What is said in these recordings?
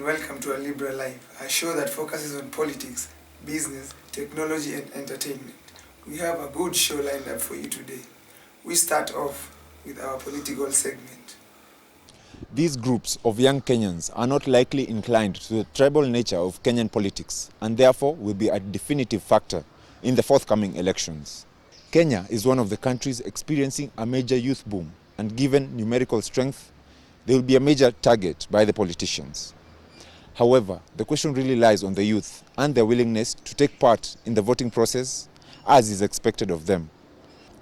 and welcome to A Liberal Life, a show that focuses on politics, business, technology and entertainment. We have a good show lined up for you today. We start off with our political segment. These groups of young Kenyans are not likely inclined to the tribal nature of Kenyan politics and therefore will be a definitive factor in the forthcoming elections. Kenya is one of the countries experiencing a major youth boom, and given numerical strength, they will be a major target by the politicians. However, the question really lies on the youth and their willingness to take part in the voting process as is expected of them.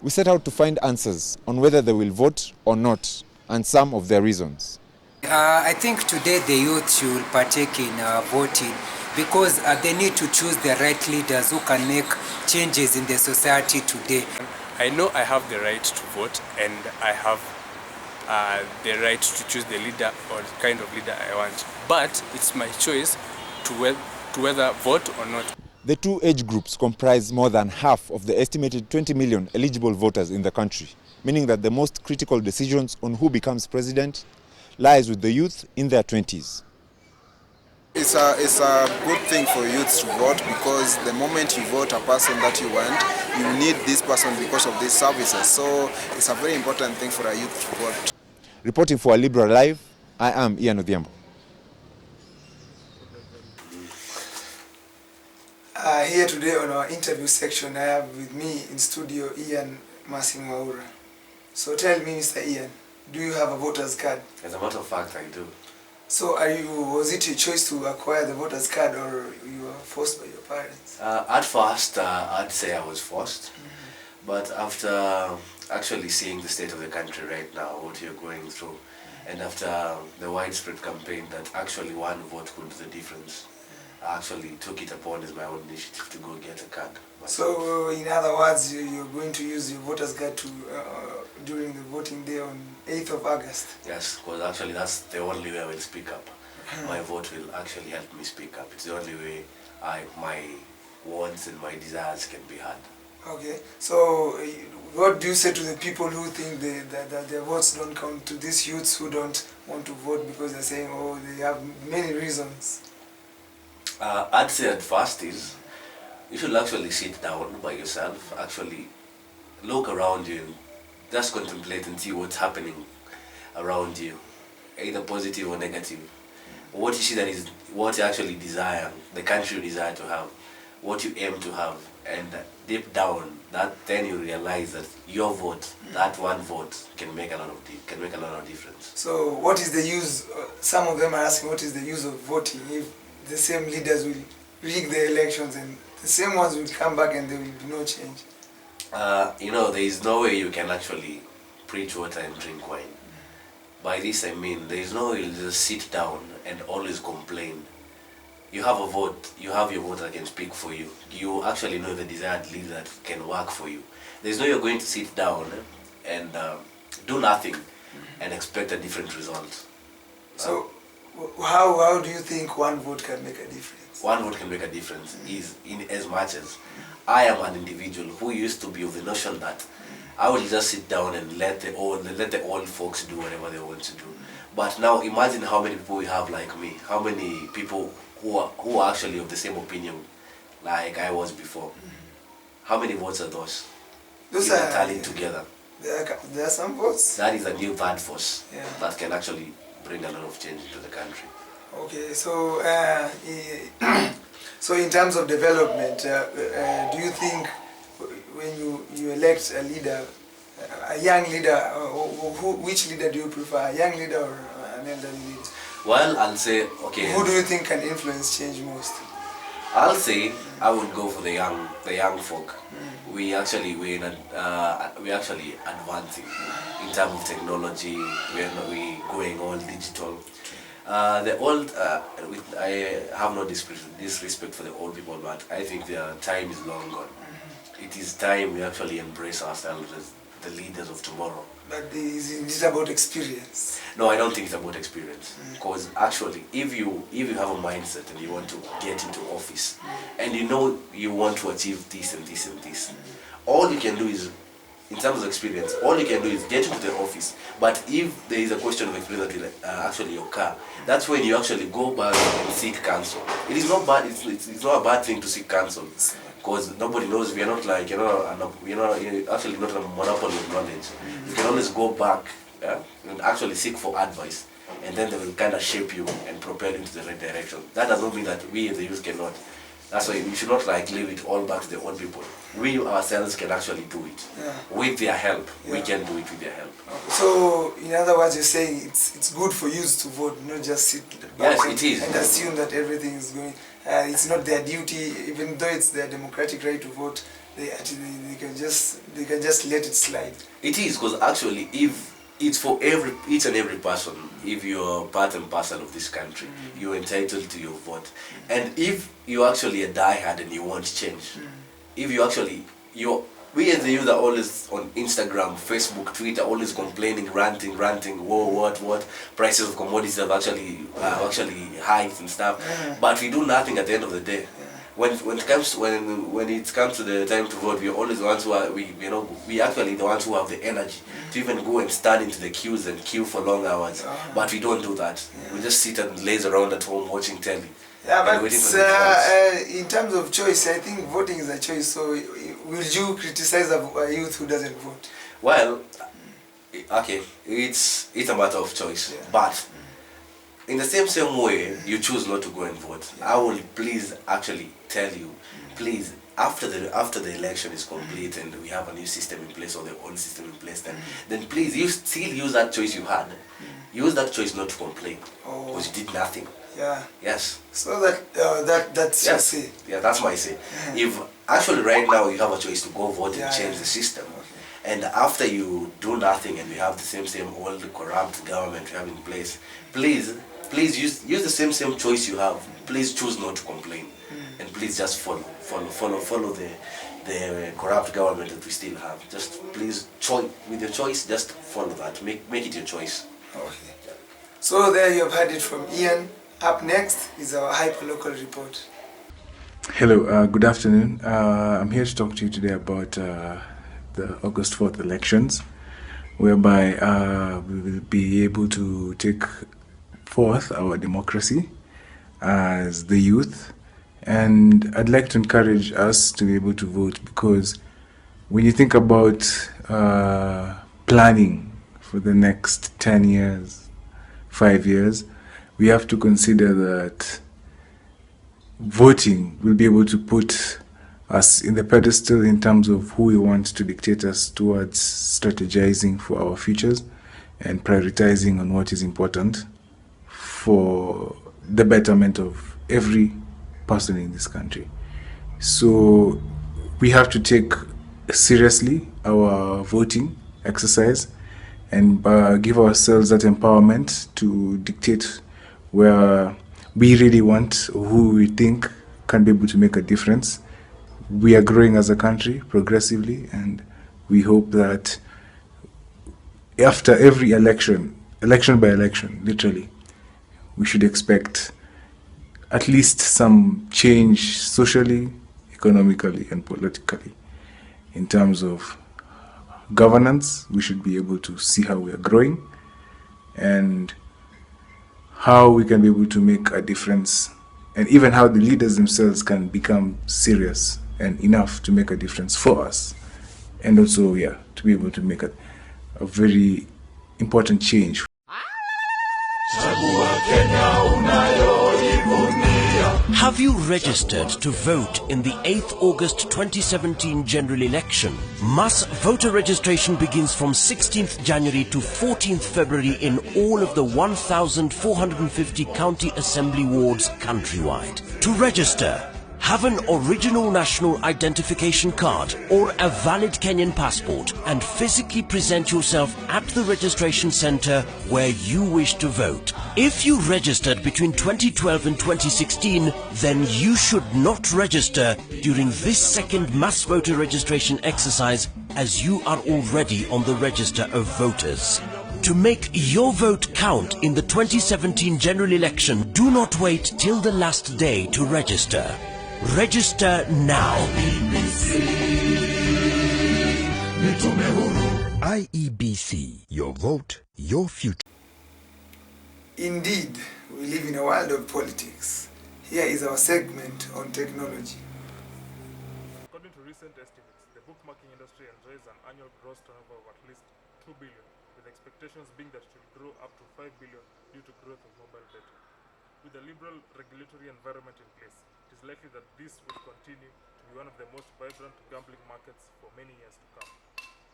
We set out to find answers on whether they will vote or not and some of their reasons. I think today the youth should partake in voting because they need to choose the right leaders who can make changes in the society today. I know I have the right to vote and I have the right to choose the leader or the kind of leader I want. But it's my choice to whether vote or not. The two age groups comprise more than half of the estimated 20 million eligible voters in the country, meaning that the most critical decisions on who becomes president lies with the youth in their 20s. It's a good thing for youths to vote because the moment you vote a person that you want, you need this person because of these services. So it's a very important thing for a youth to vote. Reporting for A Liberal Live, I am Ian Odhiambo. Here today on our interview section, I have with me in studio Ian Masimwaura. So tell me, Mr. Ian, do you have a voter's card? As a matter of fact, I do. So was it your choice to acquire the voter's card or you were forced by your parents? At first, I'd say I was forced. But after actually seeing the state of the country right now, what you're going through, and after the widespread campaign that actually one vote could do the difference, I actually took it upon as my own initiative to go get a card. So in other words, you're going to use your voter's card to during the voting day on 8th of August? Yes, because actually that's the only way I will speak up. My vote will actually help me speak up. It's the only way my wants and my desires can be heard. Okay, so what do you say to the people who think that their votes don't count, to these youths who don't want to vote because they're saying, oh, they have many reasons? I'd say at first is, you should actually sit down by yourself, actually look around you and just contemplate and see what's happening around you, either positive or negative. What you see that is what you actually desire, the country you desire to have, what you aim to have, and deep down, then you realize that your vote, that one vote, can make a lot of difference. So what is the use? Some of them are asking, what is the use of voting if the same leaders will rig the elections and the same ones will come back and there will be no change? There is no way you can actually preach water and drink wine. By this I mean, there is no way you just sit down and always complain. You have a vote, you have your vote that can speak for you. You actually know the desired leader that can work for you. There's no way you're going to sit down and do nothing and expect a different result. So how do you think one vote can make a difference? One vote can make a difference is in as much as I am an individual who used to be of the notion that I will just sit down and let the old folks do whatever they want to do. But now imagine how many people we have like me, how many people who are actually of the same opinion like I was before. How many votes are those? Those are tallied together. There are some votes. That is a new third force Yeah. that can actually bring a lot of change into the country. Okay, so so in terms of development, do you think when you elect a leader, a young leader, which leader do you prefer, a young leader or an elderly leader? Well, I'll say, okay. Who do you think can influence change most? I'll say I would go for the young folk. We're actually advancing in terms of technology. We're going all digital. The old, I have no disrespect for the old people, but I think their time is long gone. It is time we actually embrace ourselves as the leaders of tomorrow. But is it about experience? No, I don't think it's about experience. Because actually, if you have a mindset and you want to get into office, and you know you want to achieve this and this and this, all you can do is in terms of experience, all you can do is get into the office. But if there is a question of experience that actually your car, that's when you actually go back and seek counsel. It is not bad. It's not a bad thing to seek counsel, because nobody knows. We are not like you're actually not a monopoly of knowledge. You can always go back and actually seek for advice, and then they will kind of shape you and propel you into the right direction. That does not mean that we as the youth cannot. That's why we should not like leave it all back to the old people. We ourselves can actually do it. With their help. We can do it with their help. So, in other words, you're saying it's good for youth to vote, not just sit back and assume that everything is going. It's not their duty, even though it's their democratic right to vote. They can just let it slide. It is, because actually, if it's for each and every person, if you're part and parcel of this country, you're entitled to your vote. And if you're actually a diehard and you want change, if you actually, we as the youth are always on Instagram, Facebook, Twitter, always complaining, ranting, whoa, what, prices of commodities have actually hiked and stuff, but we do nothing at the end of the day. When it comes to the time to vote, we're always the ones who are we actually the ones who have the energy to even go and stand into the queues and queue for long hours. But we don't do that. We just sit and laze around at home watching telly. Yeah, but in terms of choice, I think voting is a choice. So, will you criticize a youth who doesn't vote? Well, okay, it's a matter of choice, but in the same way you choose not to go and vote, I will please actually tell you, please, after the election is complete and we have a new system in place or the old system in place, then please you still use that choice you had. Use that choice not to complain, because you did nothing. Yeah. Yes. So that's your say. Yeah, that's my say. If actually right now you have a choice to go vote and change the system, and after you do nothing and we have the same old corrupt government we have in place, please use the same choice you have. Please choose not to complain, and please just follow the corrupt government that we still have. Just please with your choice, just follow that. Make it your choice. Okay. So there you have heard it from Ian. Up next is our Hyperlocal report. Hello, good afternoon. I'm here to talk to you today about the August 4th elections, whereby we will be able to take forth our democracy as the youth. And I'd like to encourage us to be able to vote, because when you think about planning for the next 10 years, 5 years, we have to consider that voting will be able to put us in the pedestal in terms of who we want to dictate us towards strategizing for our futures and prioritizing on what is important for the betterment of every person in this country. So we have to take seriously our voting exercise and give ourselves that empowerment to dictate where we really want, who we think can be able to make a difference. We are growing as a country progressively, and we hope that after every election by election, literally, we should expect at least some change socially, economically, and politically. In terms of governance, we should be able to see how we are growing and how we can be able to make a difference, and even how the leaders themselves can become serious and enough to make a difference for us, and also to be able to make a very important change. Have you registered to vote in the 8th August 2017 general election? Mass voter registration begins from 16th January to 14th February in all of the 1,450 county assembly wards countrywide. To register, have an original national identification card or a valid Kenyan passport and physically present yourself at the registration center where you wish to vote. If you registered between 2012 and 2016, then you should not register during this second mass voter registration exercise, as you are already on the register of voters. To make your vote count in the 2017 general election, do not wait till the last day to register. Register now. IEBC, your vote, your future. Indeed, we live in a world of politics. Here is our segment on technology. According to recent estimates, the bookmarking industry enjoys an annual gross turnover of at least 2 billion, with expectations being that it will grow up to 5 billion due to growth of mobile betting. With a liberal regulatory environment in place, it is likely that this will continue to be one of the most vibrant gambling markets for many years to come.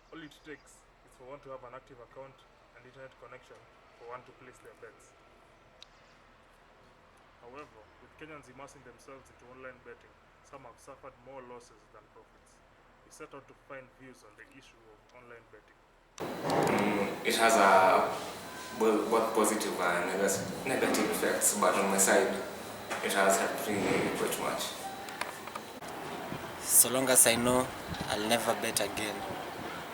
All it takes is for one to have an active account and internet connection for one to place their bets. However, with Kenyans immersing themselves into online betting, some have suffered more losses than profits. We set out to find views on the issue of online betting. It has both positive and negative effects, but on my side, it has helped me quite much. So long as I know, I'll never bet again,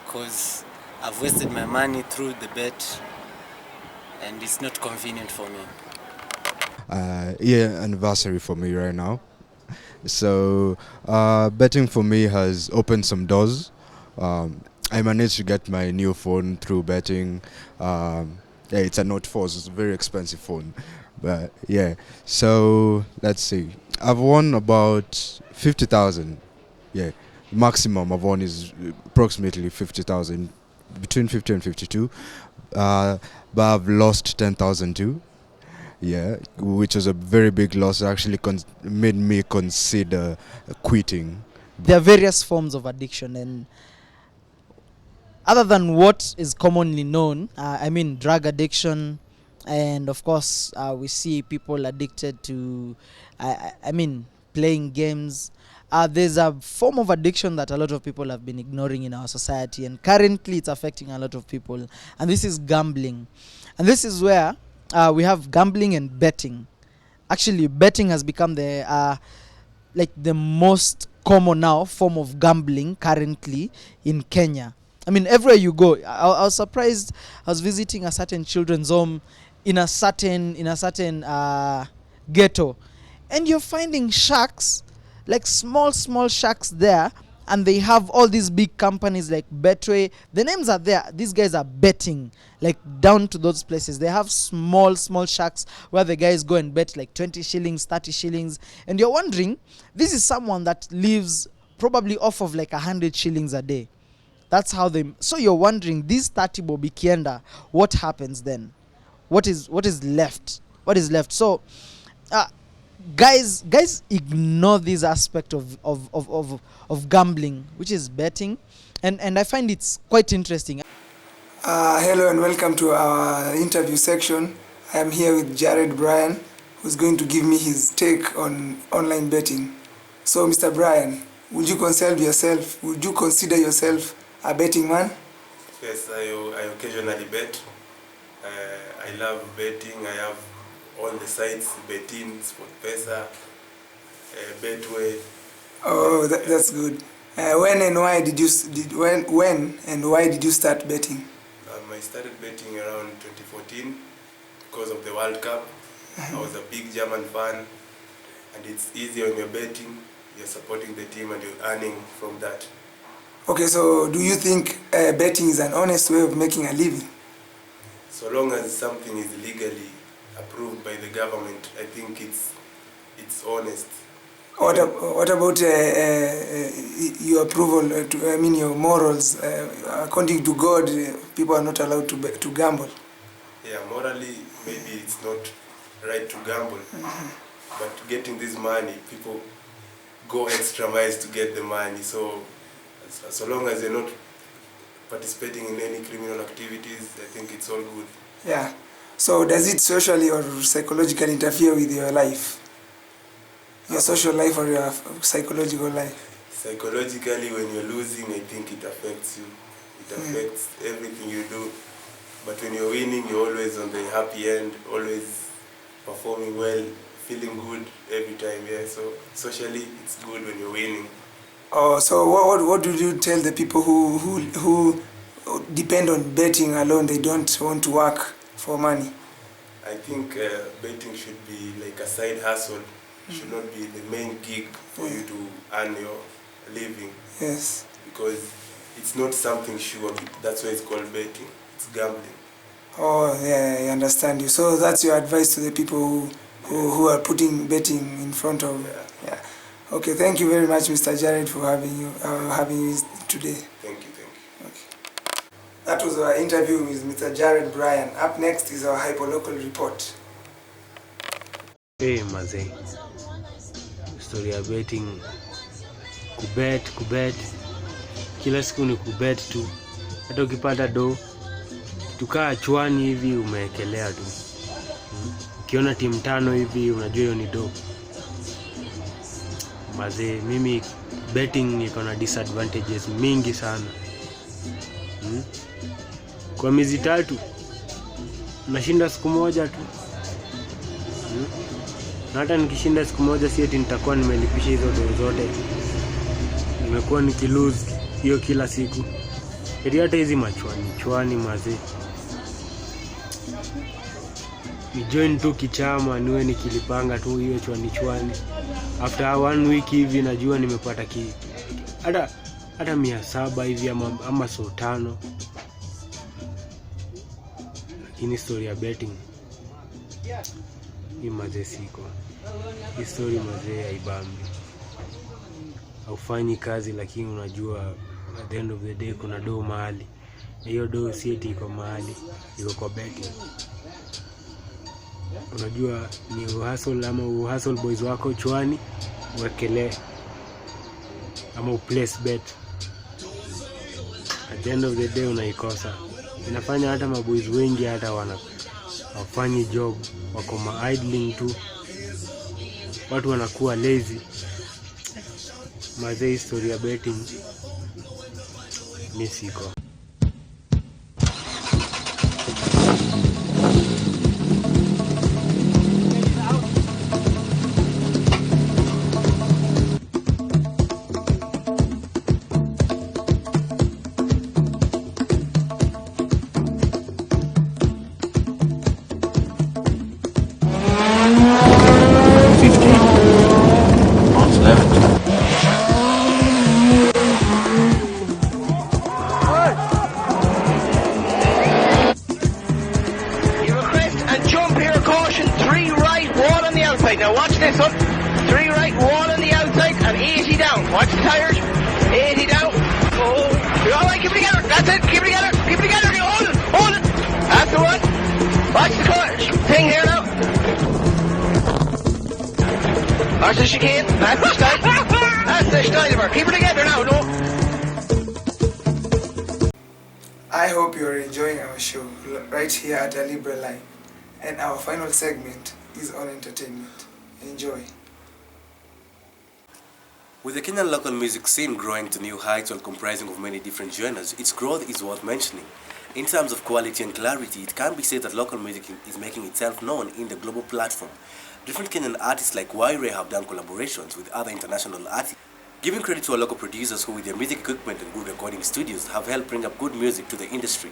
because I've wasted my money through the bet and it's not convenient for me. Year anniversary for me right now. So betting for me has opened some doors. I managed to get my new phone through betting. Yeah, it's a Note 4, so it's a very expensive phone. But yeah, so let's see. I've won about 50,000. Yeah, maximum I've won is approximately 50,000, between 50 and 52. But I've lost 10,000 too. Yeah, which was a very big loss. It actually made me consider quitting. There are various forms of addiction, and other than what is commonly known, I mean drug addiction, and of course we see people addicted to, I mean playing games. There's a form of addiction that a lot of people have been ignoring in our society, and currently it's affecting a lot of people, and this is gambling. And this is where we have gambling and betting. Actually, betting has become the most common now form of gambling currently in Kenya. I mean, everywhere you go, I was surprised. I was visiting a certain children's home in a certain ghetto, and you're finding shacks, like small shacks there, and they have all these big companies like Betway. The names are there. These guys are betting like down to those places. They have small shacks where the guys go and bet like 20 shillings, 30 shillings. And you're wondering, this is someone that lives probably off of like 100 shillings a day. That's how they... So you're wondering, this 30 Bobi Kienda, what happens then? What is left? What is left? So... Guys ignore this aspect of gambling, which is betting, and I find it's quite interesting. Hello and welcome to our interview section. I am here with Jared Bryan, who's going to give me his take on online betting. So, Mr. Bryan, would you consider yourself a betting man? Yes, I occasionally bet. I love betting. I have all the sites, Betin, SportPesa, Betway. Oh, that's good. When and why did you start betting? I started betting around 2014 because of the World Cup. I was a big German fan, and it's easy when you're betting. You're supporting the team and you're earning from that. Okay, so do you think betting is an honest way of making a living? So long as something is legally approved by the government, I think it's honest. What about your approval? Your morals. According to God, people are not allowed to gamble. Yeah, morally, maybe it's not right to gamble, but getting this money, people go extra miles to get the money. So long as you're not participating in any criminal activities, I think it's all good. Yeah. So does it socially or psychologically interfere with your life? Your social life or your psychological life? Psychologically, when you're losing, I think it affects you. It affects everything you do. But when you're winning, you're always on the happy end, always performing well, feeling good every time. Yeah. So socially, it's good when you're winning. Oh, so what do you tell the people who depend on betting alone? They don't want to work for money. I think betting should be like a side hustle. It should not be the main gig for you to earn your living. Yes. Because it's not something sure. That's why it's called betting. It's gambling. Oh, yeah, I understand you. So that's your advice to the people who are putting betting in front of. Yeah. Okay. Thank you very much, Mr. Jared, for having you today. Thank you. Okay. That was our interview with Mr. Jared Bryan. Up next is our hyperlocal report. Hey, mazee. Story ya betting. Kubet. Kila siku ni kubet tu. Hata ukipata do tukaa chwani hivi umeekelea tu. Ukiona timu 5 hivi unajua hiyo ni do. Mazee, mimi betting iko na disadvantages mingi sana. Kwa miezi 3 nashinda siku moja tu. Na hata nikishinda siku moja si eti nitakuwa nimelipisha hizo do zote. Nimekuwa nikilose hiyo kila siku. Eti hata hizi chwani mazee. Ni join tu kichama niwe nikilipanga tu hiyo chwani. After 1 week hivi najua nimepata hata 700 hivi ama so 5. Lakini story ya betting hii mazee siko. Hii story mazee haibambi. Haufanyi kazi lakini unajua at the end of the day kuna do mahali. Hiyo do si eti iko mahali, iko kwa betting. Unajua ni uhustle boys wako chwani uwekelee ama uplace bet. At the end of the day unaikosa. Inafanya hata maboys wengi hata hawafanyi job, wako idling tu. Watu wanakuwa lazy. Mazee, story ya betting ni siko. Now watch this up. 3 right, 1 on the outside, and 80 down. Watch the tires. 80 down. Oh, you're all right. Keep it together. That's it. Keep it together. Keep it together. Hold it. That's the one. Watch the car thing here now. Watch the chicane. That's the style. That's the style. Keep it together now. No. I hope you're enjoying our show right here at Alibra Live, and our final segment is on entertainment. Enjoy. With the Kenyan local music scene growing to new heights while comprising of many different genres, its growth is worth mentioning. In terms of quality and clarity, it can be said that local music is making itself known in the global platform. Different Kenyan artists like Waire have done collaborations with other international artists, giving credit to our local producers who, with their music equipment and good recording studios, have helped bring up good music to the industry.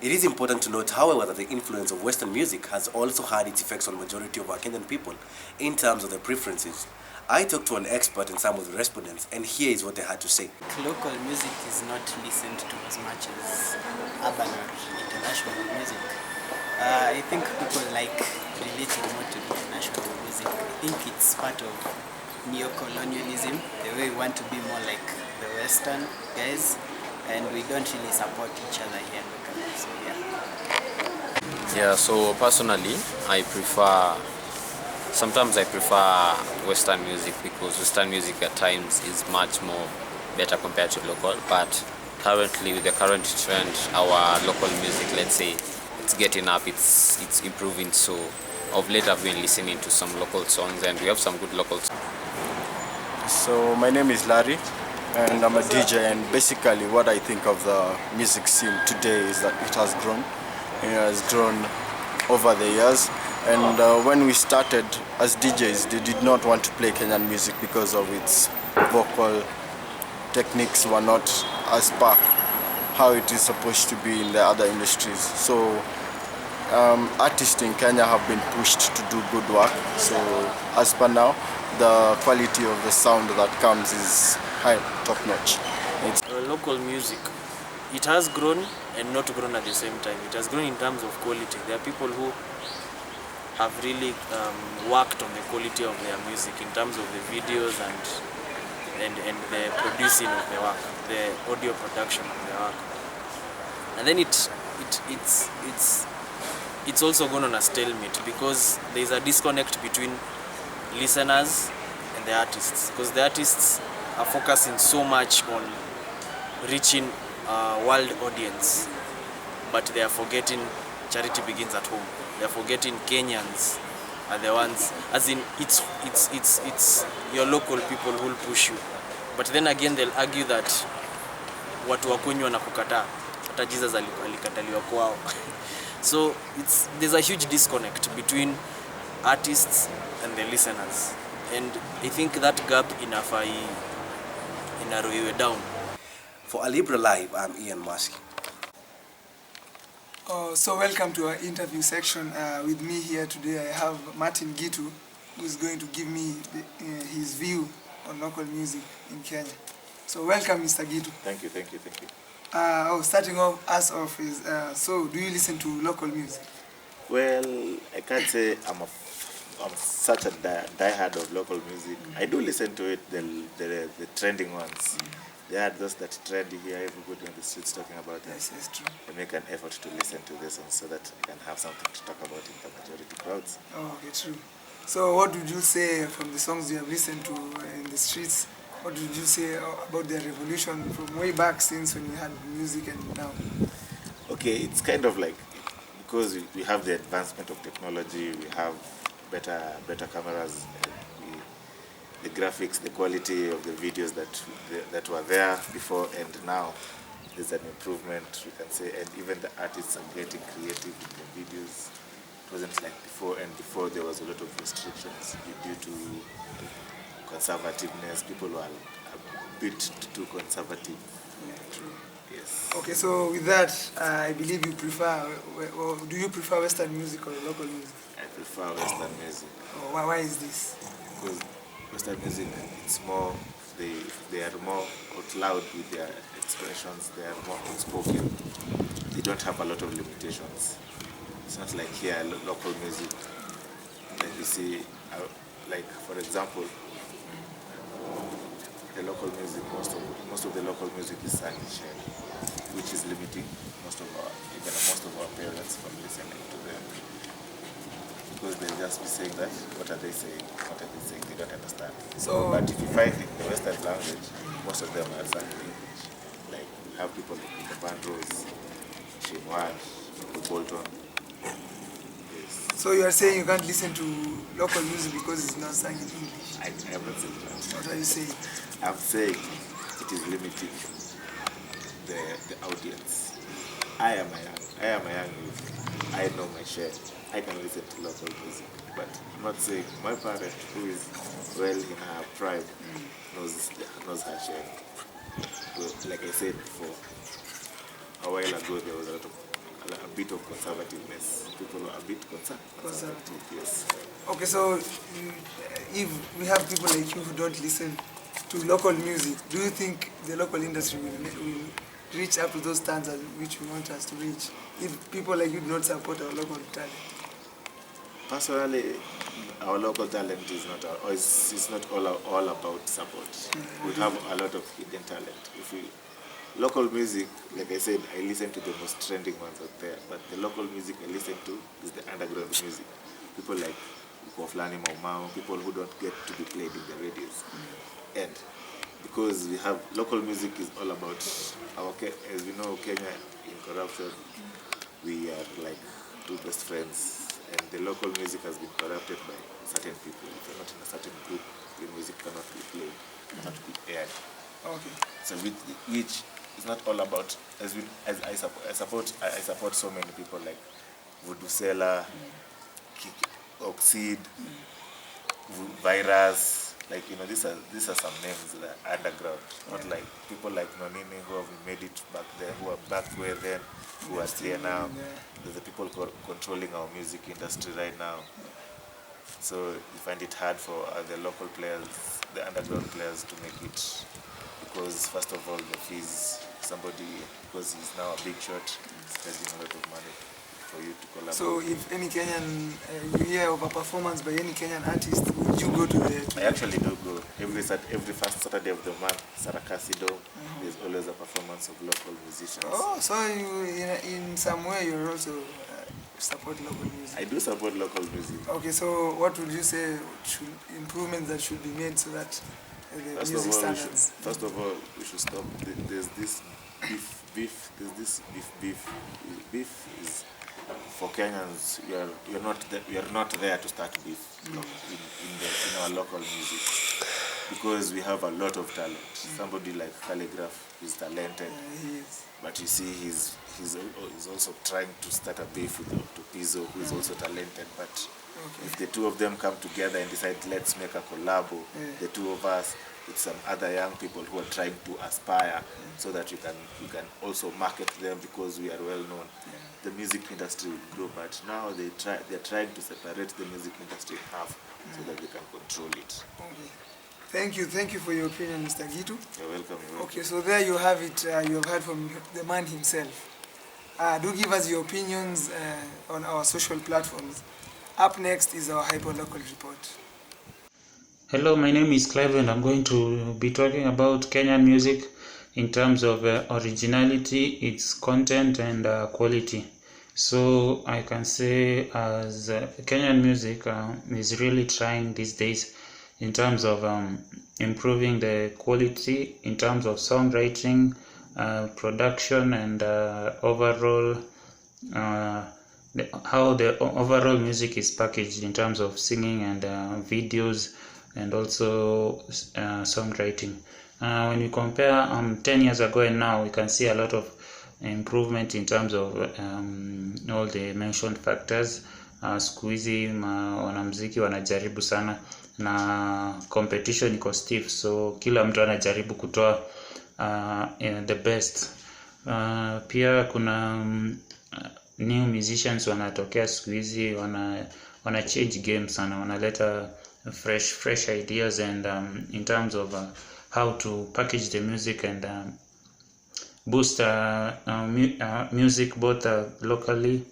It is important to note, however, that the influence of Western music has also had its effects on the majority of our Kenyan people in terms of their preferences. I talked to an expert and some of the respondents, and here is what they had to say. Local music is not listened to as much as urban or international music. I think people like relating more to international music. I think it's part of neo-colonialism, the way we want to be more like the Western guys, and we don't really support each other here locally, so yeah, so personally sometimes I prefer Western music, because Western music at times is much more better compared to local, but currently with the current trend, our local music, let's say, it's getting up, it's improving, so of late I've been listening to some local songs, and we have some good local songs. So my name is Larry, and I'm a DJ, and basically what I think of the music scene today is that it has grown. It has grown over the years, and when we started as DJs, they did not want to play Kenyan music because of its vocal techniques were not as per how it is supposed to be in the other industries. So artists in Kenya have been pushed to do good work. So as per now, the quality of the sound that comes is high, top notch. It's local music. It has grown and not grown at the same time. It has grown in terms of quality. There are people who have really worked on the quality of their music in terms of the videos and the producing of the work, the audio production of the work. And then it's also gone on a stalemate because there is a disconnect between listeners and the artists, because the artists are focusing so much on reaching a world audience, but they are forgetting charity begins at home. They are forgetting Kenyans are the ones, as in it's your local people who will push you. But then again they'll argue that watu wa kwenyu wanakukataa, hata Jesus alikataliwa kwao. So there's a huge disconnect between artists and the listeners, and I think that gap inaroiwe down. For Alibra Live, I'm Ian Maski. So welcome to our interview section. With me here today I have Martin Gitu, who is going to give me his view on local music in Kenya. So welcome, Mr. Gitu. Thank you. Starting us off is, so do you listen to local music? Well, I can't say I'm such a diehard of local music. I do listen to it, the trending ones. There are those that trend here, everybody on the streets talking about them. Yes, it's true. I make an effort to listen to this one so that I can have something to talk about in the majority crowds. Oh, okay, true. So what would you say from the songs you have listened to in the streets? What did you say about the revolution from way back since when you had music and now? Okay, it's kind of like, because we have the advancement of technology, we have better cameras, the graphics, the quality of the videos that were there before and now, there's an improvement, we can say, and even the artists are getting creative with the videos. It wasn't like before, and before there was a lot of restrictions due to conservativeness. People were a bit too conservative. Yeah, true. Yes. Okay, so with that, I believe you prefer, or do you prefer Western music or local music? I prefer Western music. Oh, why is this? Because Western music, it's more, they are more out loud with their expressions, they are more outspoken. They don't have a lot of limitations. It's not like here, local music, like you see, like for example, the local music, most of the local music is sung in Sheng, which is limiting most of our parents from listening to them. Because they'll just be saying that, what are they saying, they don't understand. So, but if you find it in the Western language, most of them are sung in English. Like, we have people like the Bandros, Shimwan, Bolton. Yes. So you are saying you can't listen to local music because it's not sung in English? I have not said that. What are you saying? I'm saying it is limiting the audience. I am a young youth. I know my share. I can listen to local music, but I'm not saying my parent, who is well in her prime, knows her share. So, like I said before, a while ago there was a bit of conservativeness. People were a bit conservative. Yes. Okay, so if we have people like you who don't listen to local music, do you think the local industry will reach up to those standards which we want us to reach if people like you do not support our local talent? Personally, our local talent is not all about support. We have a lot of hidden talent. Local music, like I said, I listen to the most trending ones out there, but the local music I listen to is the underground music. People like Koflani Mau, people who don't get to be played in the radios. And because we have local music is all about as we know, Kenya in corruption, we are like two best friends. And the local music has been corrupted by certain people. If you're not in a certain group, your music cannot be played, cannot be aired. Okay. So which is not all about, I support so many people like Voodoo Sela, Oxide, Virus, like these are some names that are underground. Not like people like Nonini who have made it back then, who are back where then, who are here now. There's the people controlling our music industry right now. So you find it hard for the local players, the underground players, to make it because first of all the fees, somebody, because he's now a big shot, spending a lot of money for you to collaborate. So if any Kenyan, you hear of a performance by any Kenyan artist, would you go to the... I actually do go. Every first Saturday of the month, Sarakasi Dome, there's always a performance of local musicians. Oh, so you, in some way you're also support local music? I do support local music. Okay, so what would you say improvements that should be made so that the music standards? First of all, we should stop. There's this beef. Beef is for Kenyans. We are not there to start beef in our local music, because we have a lot of talent. Somebody like Calligraph is talented, he is. but you see he's also trying to start a beef with Tupizo, who is also talented. But if the two of them come together and decide, let's make a collab, the two of us with some other young people who are trying to aspire, so that you can also market them, because we are well known. The music industry will grow, but now they're trying to separate the music industry in half so that they can control it. Okay. Thank you for your opinion, Mr. Gitu. You're welcome. Okay, so there you have it. You have heard from the man himself. Do give us your opinions on our social platforms. Up next is our Hyperlocal report. Hello, my name is Clive and I'm going to be talking about Kenyan music in terms of originality, its content and quality. So I can say as Kenyan music is really trying these days in terms of improving the quality, in terms of songwriting, production and overall how the overall music is packaged in terms of singing and videos and also songwriting. When you compare 10 years ago and now, we can see a lot of improvement in terms of all the mentioned factors. Siku hizi wanamuziki wanajaribu sana na competition iko stiff, so kila mtu anajaribu kutoa the best. Pia kuna new musicians wanatokea siku hizi, wana change game sana, wanaleta fresh ideas and in terms of how to package the music and boost music both locally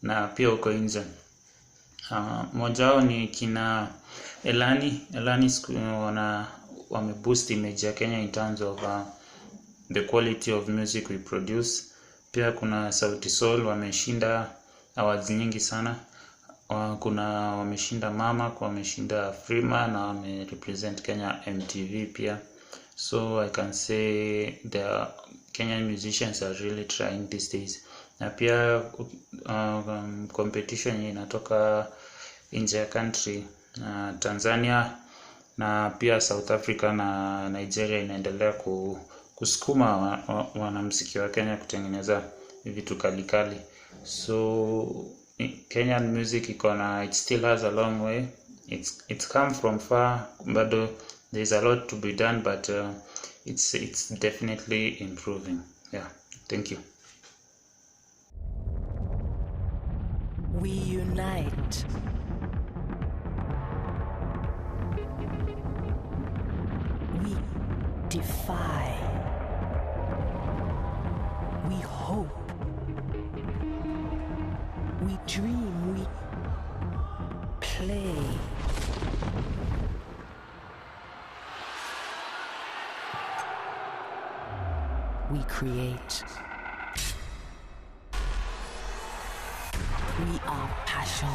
na pia uko nje. Moja wao ni kina Elani wameboost image ya Kenya in terms of the quality of music we produce. Pia kuna Sauti Sol wameshinda awards nyingi sana. Kuna wameshinda Mama, wameshinda Freema na wamerepresent Kenya MTV pia. So I can say the Kenyan musicians are really trying these days. Na pia competition inatoka nje ya country, Tanzania na pia South Africa na Nigeria inaendelea kusukuma wanamuziki wa Kenya kutengeneza vitu kalikali. So Kenyan music it still has a long way. It's come from far, but there's a lot to be done, but it's definitely improving. Yeah, thank you. We unite. We defy. We hope. We dream. We play. We create. We are passion.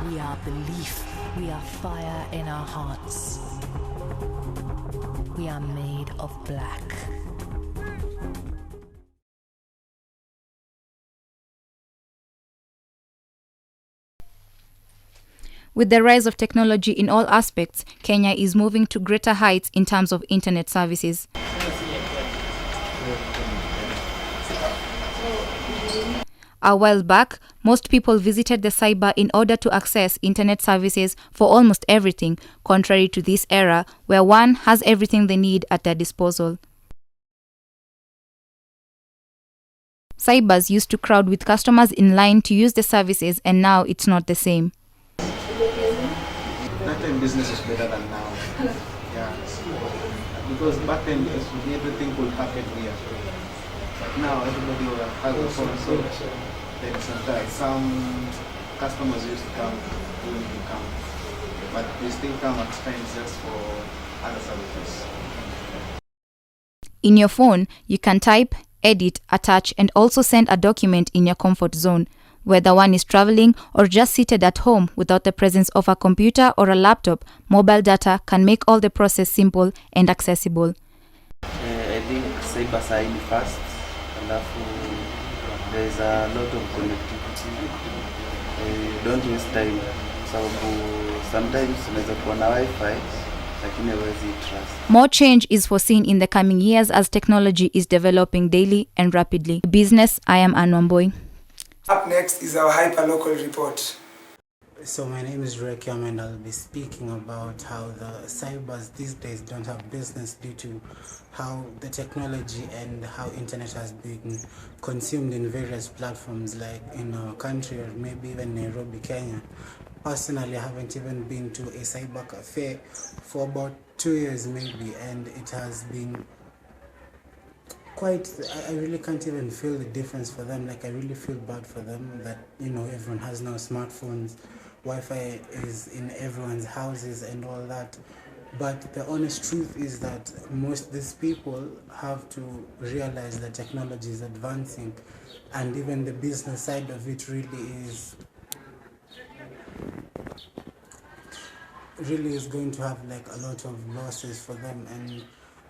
We are belief. We are fire in our hearts. We are made of black. With the rise of technology in all aspects, Kenya is moving to greater heights in terms of internet services. A while back, most people visited the cyber in order to access internet services for almost everything, contrary to this era where one has everything they need at their disposal. Cybers used to crowd with customers in line to use the services, and now it's not the same. Nothing business is better than now. Yeah. Because back then everything could happen here. But now everybody has a phone, so then sometimes some customers used to come, wouldn't come. But they still come at times just for other services. In your phone, you can type, edit, attach, and also send a document in your comfort zone. Whether one is traveling or just seated at home without the presence of a computer or a laptop, mobile data can make all the process simple and accessible. I think cyber side first, there is a lot of connectivity. Don't waste time. Sometimes unaweza kuwa na wifi lakini huwezi trust. More change is foreseen in the coming years as technology is developing daily and rapidly. Business, I am Ann Wamboi. Up next is our hyperlocal report. So my name is Rekiam and I'll be speaking about how the cybers these days don't have business due to how the technology and how internet has been consumed in various platforms like in our country or maybe even Nairobi, Kenya. Personally, I haven't even been to a cyber cafe for about 2 years maybe, and it has been quite, I really can't even feel the difference for them. Like I really feel bad for them that, you know, everyone has now smartphones, Wi-Fi is in everyone's houses and all that. But the honest truth is that most these people have to realize that technology is advancing, and even the business side of it really is going to have like a lot of losses for them, and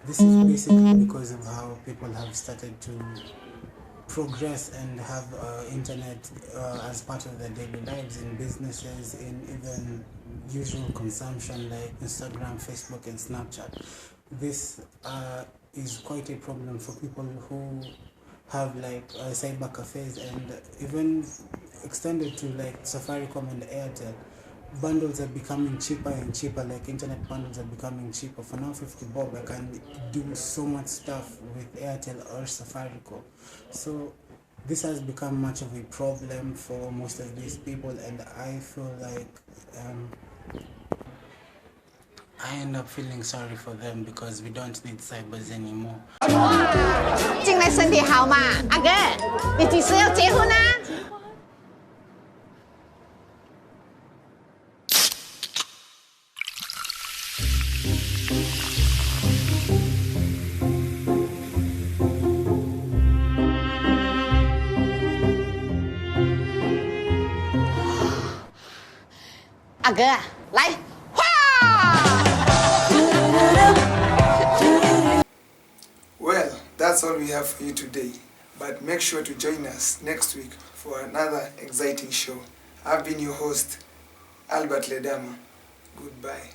this is basically because of how people have started to progress and have internet as part of their daily lives, in businesses, in even usual consumption like Instagram, Facebook and Snapchat. This is quite a problem for people who have like cyber cafes, and even extended to like Safaricom and Airtel. Bundles are becoming cheaper and cheaper, like internet bundles are becoming cheaper. For now 50 bob I can do so much stuff with Airtel or Safaricom. So this has become much of a problem for most of these people, and I feel like I end up feeling sorry for them because we don't need cybers anymore. 近来身体好嘛，阿哥，你几时要结婚啊？ 阿哥，来，哗！ Well, that's all we have for you today. But make sure to join us next week for another exciting show. I've been your host, Albert Ledama. Goodbye.